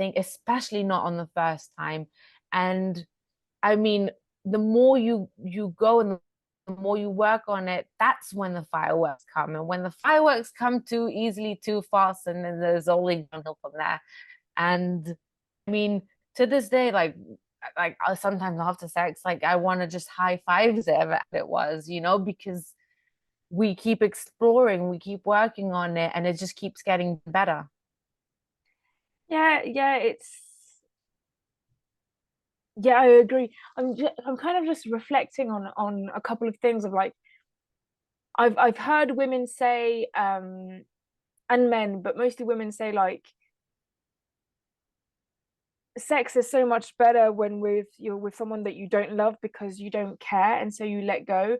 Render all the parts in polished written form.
think, especially not on the first time. And I mean, the more you go and the more you work on it, that's when the fireworks come. And when the fireworks come too easily, too fast, and then there's only downhill from there. And I mean, to this day, like sometimes after sex, like I want to just high five whatever it was, because we keep exploring, we keep working on it, and it just keeps getting better. Yeah, yeah, I agree. I'm kind of just reflecting on a couple of things of like I've heard women say and men, but mostly women say like sex is so much better when you're with someone that you don't love because you don't care and so you let go.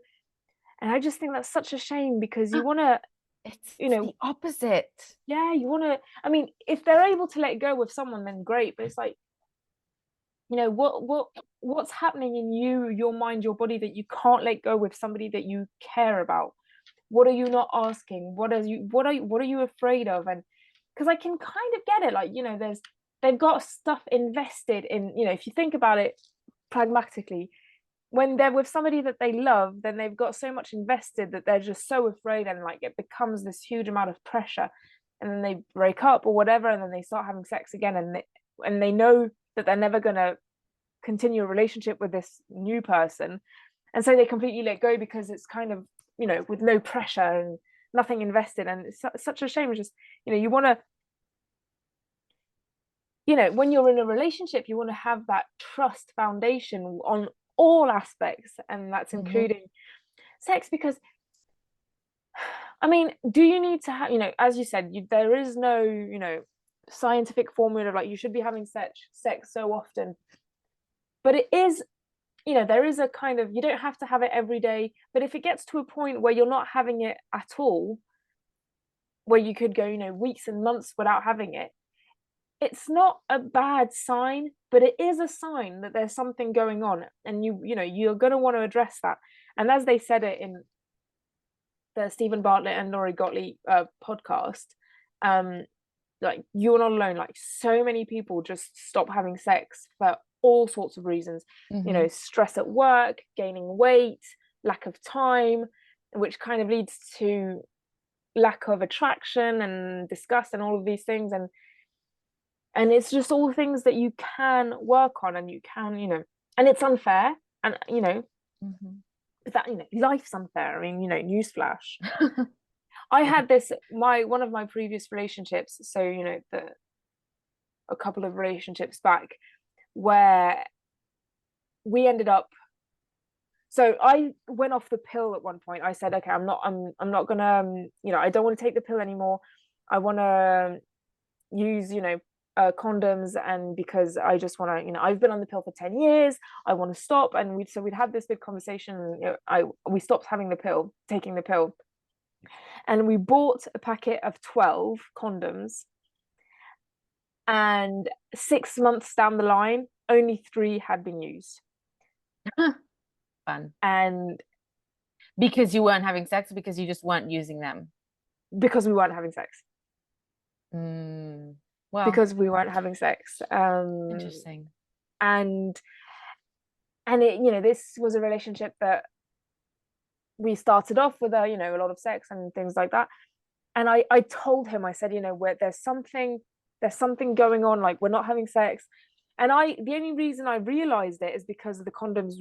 And I just think that's such a shame because you want to, It's you know, the opposite. yeah, you want to, I mean, if they're able to let go with someone, then great. But it's like, what's happening in you, your mind, your body that you can't let go with somebody that you care about? What are you not asking? What are you afraid of? And because I can kind of get it, like, they've got stuff invested in, if you think about it pragmatically, when they're with somebody that they love, then they've got so much invested that they're just so afraid, and like it becomes this huge amount of pressure, and then they break up or whatever, and then they start having sex again, and they know that they're never going to continue a relationship with this new person, and so they completely let go because it's kind of, with no pressure and nothing invested, and it's such a shame. It's just, you want to, when you're in a relationship, you want to have that trust foundation on all aspects, and that's Hmm. including sex. Because I mean, do you need to have, as you said, there is no, scientific formula like you should be having sex so often, but it is, there is a kind of, you don't have to have it every day, but if it gets to a point where you're not having it at all, where you could go, weeks and months without having it, it's not a bad sign, but it is a sign that there's something going on, and you're going to want to address that. And as they said it in the Stephen Bartlett and Laurie Gottlieb podcast, um, like, you're not alone. Like, so many people just stop having sex for all sorts of reasons. Hmm. Stress at work, gaining weight, lack of time, which kind of leads to lack of attraction and disgust and all of these things. And it's just all things that you can work on, and you can, and it's unfair, and Hmm. that, life's unfair. I mean, newsflash. I had this, my one of my previous relationships, so a couple of relationships back, where we ended up, so I went off the pill at one point. I said, okay, I'm not gonna, I don't want to take the pill anymore. I want to use, condoms, and because I just want to, I've been on the pill for 10 years, I want to stop. And we'd had this big conversation. We stopped taking the pill, and we bought a packet of 12 condoms, and 6 months down the line, only three had been used. Fun. And Because you weren't having sex, because you just weren't using them. because we weren't having sex, Mm. Well, because we weren't having sex. interesting. And this was a relationship that we started off with a lot of sex and things like that. And I told him, I said, where there's something going on, like we're not having sex. And the only reason I realized it is because of the condoms.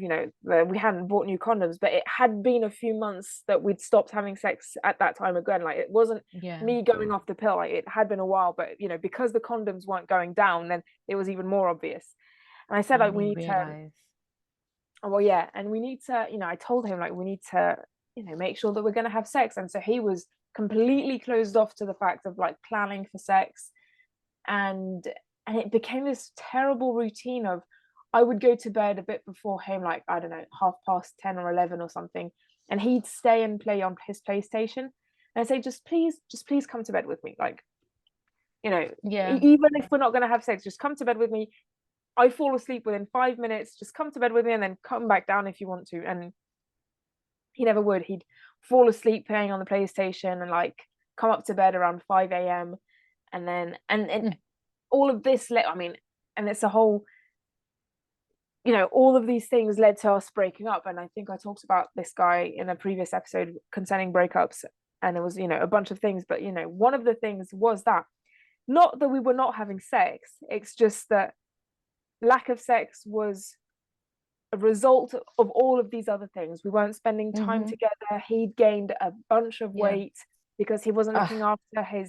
We hadn't bought new condoms, but it had been a few months that we'd stopped having sex at that time again. Like, it wasn't Yeah, me going off the pill, like it had been a while, but because the condoms weren't going down, then it was even more obvious. And I said, like, when we you need to, realize. oh, well, yeah, and we need to, I told him, like, we need to, make sure that we're going to have sex. And so he was completely closed off to the fact of like planning for sex. And and it became this terrible routine of, I would go to bed a bit before him, like, I don't know, 10:30 or 11 or something, and he'd stay and play on his PlayStation. And I say, just please come to bed with me, like, Yeah. even if we're not going to have sex, just come to bed with me. I fall asleep within 5 minutes, just come to bed with me, and then come back down if you want to. And he never would. He'd fall asleep playing on the PlayStation, and like come up to bed around 5 a.m. and then and Mm. all of this led, I mean, and it's a whole, all of these things led to us breaking up. And I think I talked about this guy in a previous episode concerning breakups, and it was, a bunch of things. But, one of the things was that, not that we were not having sex, it's just that lack of sex was a result of all of these other things. We weren't spending time Mm-hmm. together. He'd gained a bunch of Yeah. weight because he wasn't looking Ugh. after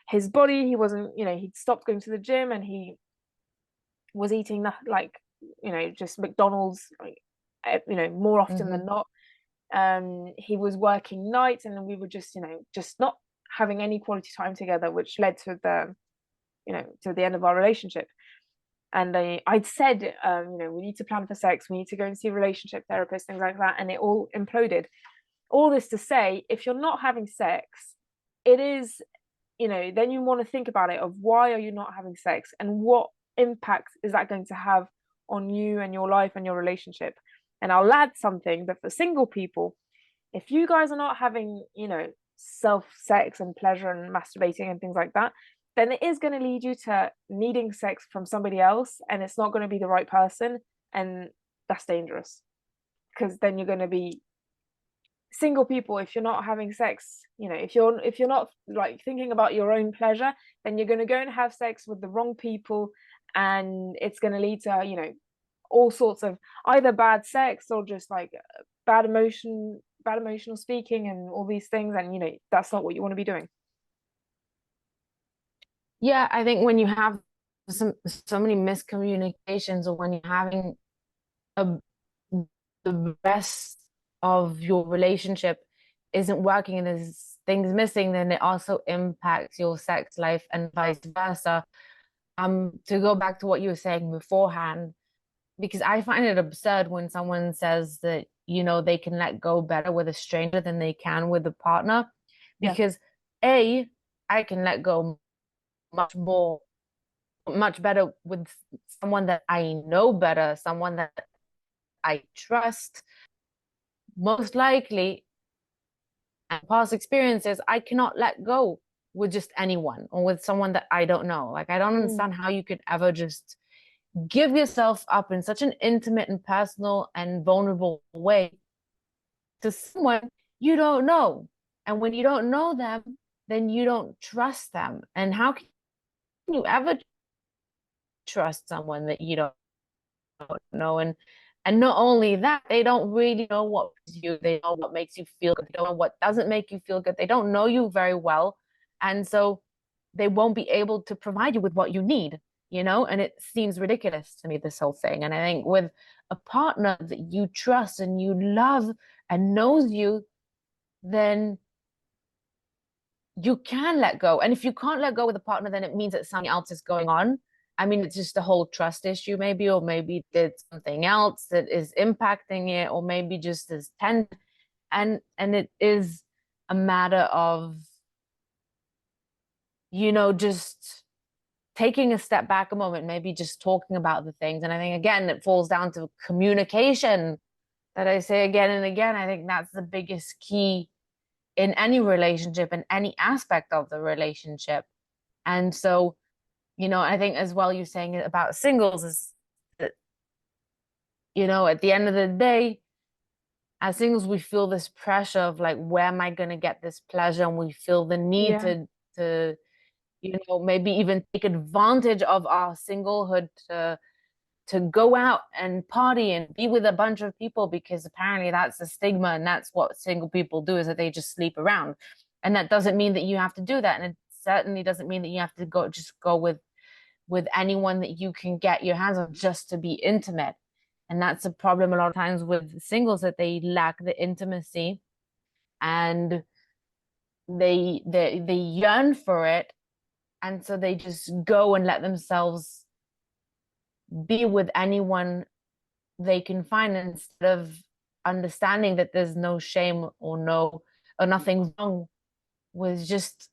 his body. He wasn't, he'd stopped going to the gym, and he was eating like, just McDonald's, like, more often Mm-hmm. than not. He was working nights, and we were just, just not having any quality time together, which led to the end of our relationship. And I'd said, we need to plan for sex, we need to go and see a relationship therapist, things like that, and it all imploded. All this to say, if you're not having sex, it is, then you want to think about it, of why are you not having sex, and what impact is that going to have on you and your life and your relationship. And I'll add something that for single people, if you guys are not having, self sex and pleasure and masturbating and things like that, then it is going to lead you to needing sex from somebody else, and it's not going to be the right person. And that's dangerous, because then you're going to be single people. If you're not having sex, if you're not like thinking about your own pleasure, then you're going to go and have sex with the wrong people, and it's going to lead to, all sorts of either bad sex or just like bad emotional speaking and all these things. And that's not what you want to be doing. Yeah, I think when you have so many miscommunications, or when you're having a the rest of your relationship isn't working and there's things missing, then it also impacts your sex life and vice versa. To go back to what you were saying beforehand, because I find it absurd when someone says that, they can let go better with a stranger than they can with a partner, Yeah. because A, I can let go much more, much better with someone that I know better, someone that I trust. Most likely, and past experiences, I cannot let go with just anyone or with someone that I don't know. Like, I don't Mm. understand how you could ever just give yourself up in such an intimate and personal and vulnerable way to someone you don't know. And when you don't know them, then you don't trust them. And how can you ever trust someone that you don't know? And not only that, they don't really know what you, they know what makes you feel good. They don't know what doesn't make you feel good. They don't know you very well. And so they won't be able to provide you with what you need, and it seems ridiculous to me, this whole thing. And I think with a partner that you trust and you love and knows you, then you can let go. And if you can't let go with a partner, then it means that something else is going on. I mean, it's just a whole trust issue, maybe, or maybe it's something else that is impacting it, or maybe just as tense. And it is a matter of, just taking a step back a moment, maybe just talking about the things. And I think, again, it falls down to communication, that I say again and again. I think that's the biggest key in any relationship, in any aspect of the relationship. And so, I think as well, you're saying about singles is that, at the end of the day, as singles, we feel this pressure of like, where am I going to get this pleasure? And we feel the need Yeah. to, maybe even take advantage of our singlehood to go out and party and be with a bunch of people, because apparently that's a stigma, and that's what single people do, is that they just sleep around. And that doesn't mean that you have to do that, and it certainly doesn't mean that you have to go with anyone that you can get your hands on just to be intimate. And that's a problem a lot of times with singles, that they lack the intimacy, and they yearn for it, and so they just go and let themselves be with anyone they can find, instead of understanding that there's no shame or nothing wrong with just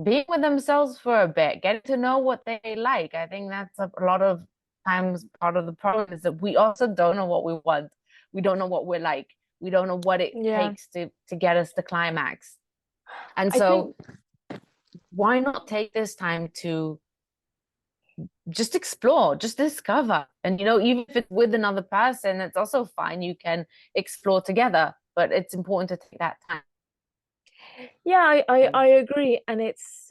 being with themselves for a bit, getting to know what they like. I think that's a lot of times part of the problem, is that we also don't know what we want. We don't know what we're like. We don't know what it Yeah. takes to get us the climax. And I so think why not take this time to just explore, just discover. And, even if it's with another person, it's also fine. You can explore together, but it's important to take that time. Yeah, I agree. And it's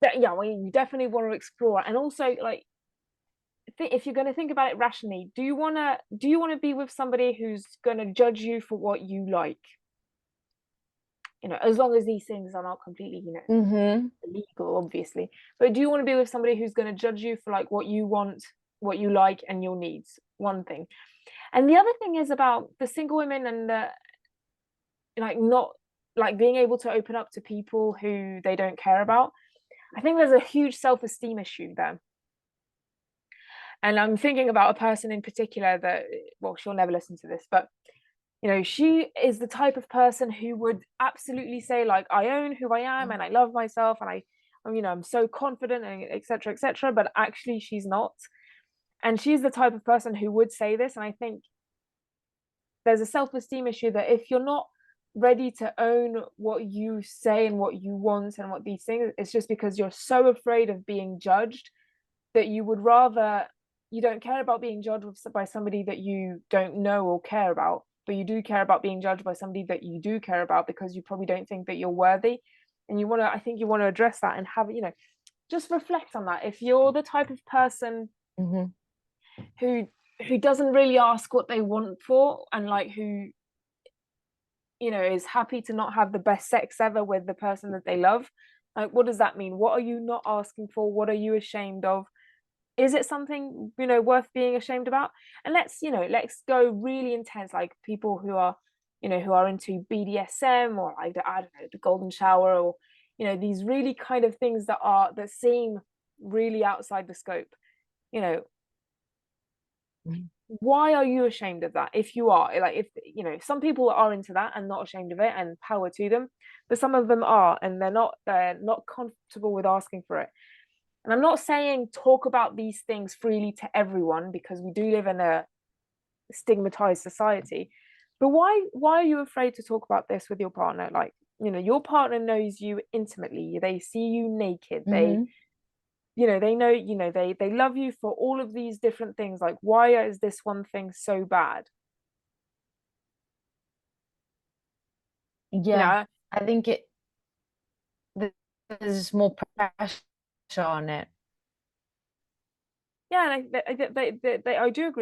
that, yeah, well, you definitely want to explore. And also, like, if you're going to think about it rationally, do you want to be with somebody who's going to judge you for what you like? As long as these things are not completely, Mm-hmm. illegal, obviously. But do you want to be with somebody who's going to judge you for like what you want, what you like, and your needs? One thing. And the other thing is about the single women and the, like, not like being able to open up to people who they don't care about. I think there's a huge self-esteem issue there. And I'm thinking about a person in particular that, well, she'll never listen to this, but she is the type of person who would absolutely say, like, I own who I am and I love myself and I'm so confident and etc. etc. But actually she's not. And she's the type of person who would say this. And I think there's a self-esteem issue that if you're not ready to own what you say and what you want and what these things, it's just because you're so afraid of being judged that you don't care about being judged by somebody that you don't know or care about, but you do care about being judged by somebody that you do care about because you probably don't think that you're worthy. And I think you want to address that and just reflect on that. If you're the type of person Mm-hmm. who doesn't really ask what they want for, and like who is happy to not have the best sex ever with the person that they love, like, what does that mean? What are you not asking for? What are you ashamed of? Is it something worth being ashamed about? And let's go really intense, like people who are into BDSM, or like I don't know, the golden shower, or these really kind of things that seem really outside the scope. you know why are you ashamed of that? If you are, like, if some people are into that and not ashamed of it, and power to them, but some of them are, and they're not comfortable with asking for it. And I'm not saying talk about these things freely to everyone, because we do live in a stigmatized society. But why are you afraid to talk about this with your partner? Like, your partner knows you intimately. They see you naked. They Mm-hmm. they know, they love you for all of these different things. Like, why is this one thing so bad? you Yeah, know I think there's more pressure on it. yeah, and I do agree